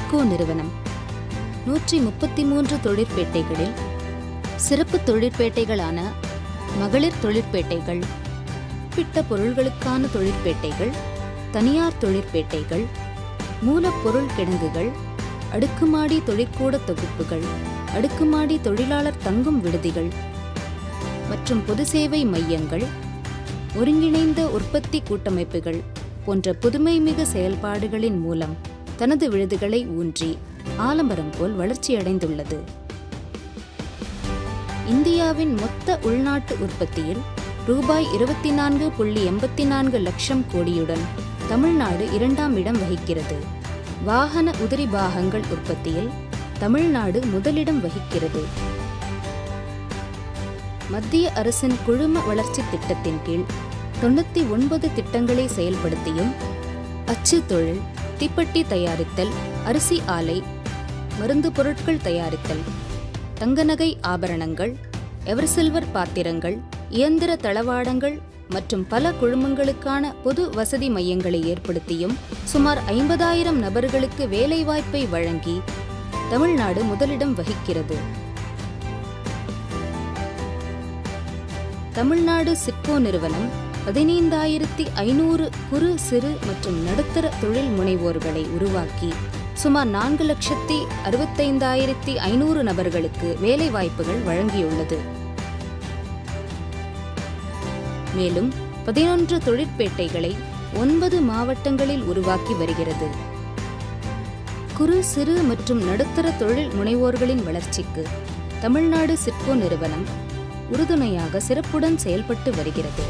சிட்கோ நிறுவனம் 133 தொழிற்பேட்டைகளில் சிறப்பு தொழிற்பேட்டைகளான மகளிர் தொழிற்பேட்டைகள், பிட்ட பொருள்களுக்கான தொழிற்பேட்டைகள், தனியார் தொழிற்பேட்டைகள், மூலப்பொருள் கிடங்குகள், அடுக்குமாடி தொழிற்கூட தொகுப்புகள், அடுக்குமாடி தொழிலாளர் தங்கும் விடுதிகள் மற்றும் பொது சேவை மையங்கள், ஒருங்கிணைந்த உற்பத்தி கூட்டமைப்புகள் போன்ற புதுமைமிகு செயல்பாடுகளின் மூலம் தனது விடுதிகளை ஊன்றி ஆலமரம் போல் வளர்ச்சியடைந்துள்ளது. இந்தியாவின் மொத்த உள்நாட்டு உற்பத்தியில் ரூபாய் 24.84 லட்சம் கோடியுடன் தமிழ்நாடு 2ஆம் இடம் வகிக்கிறது. வாகன உதிரி பாகங்கள் உற்பத்தியில் தமிழ்நாடு முதலிடம் வகிக்கிறது. மத்திய அரசின் குழும வளர்ச்சி திட்டத்தின் கீழ் 99 திட்டங்களை செயல்படுத்தியும் அச்சு தொழில், தீப்பெட்டி தயாரித்தல், அரிசி ஆலை, மருந்து பொருட்கள் தயாரித்தல், தங்க நகை ஆபரணங்கள், எவர்சில்வர் பாத்திரங்கள், இயந்திர தளவாடங்கள் மற்றும் பல குழுமங்களுக்கான பொது வசதி மையங்களை ஏற்படுத்தியும் சுமார் 50,000 நபர்களுக்கு வேலைவாய்ப்பை வழங்கி தமிழ்நாடு முதலிடம் வகிக்கிறது. தமிழ்நாடு சிட்கோ நிறுவனம் 15,500 குறு, சிறு மற்றும் நடுத்தர தொழில் முனைவோர்களை உருவாக்கி சுமார் 4,65,500 நபர்களுக்கு வேலைவாய்ப்புகள் வழங்கியுள்ளது. மேலும் 11 தொழிற்பேட்டைகளை 9 மாவட்டங்களில் உருவாக்கி வருகிறது. குறு, சிறு மற்றும் நடுத்தர தொழில் முனைவோர்களின் வளர்ச்சிக்கு தமிழ்நாடு சிட்கோ நிறுவனம் உறுதுணையாக சிறப்புடன் செயல்பட்டு வருகிறது.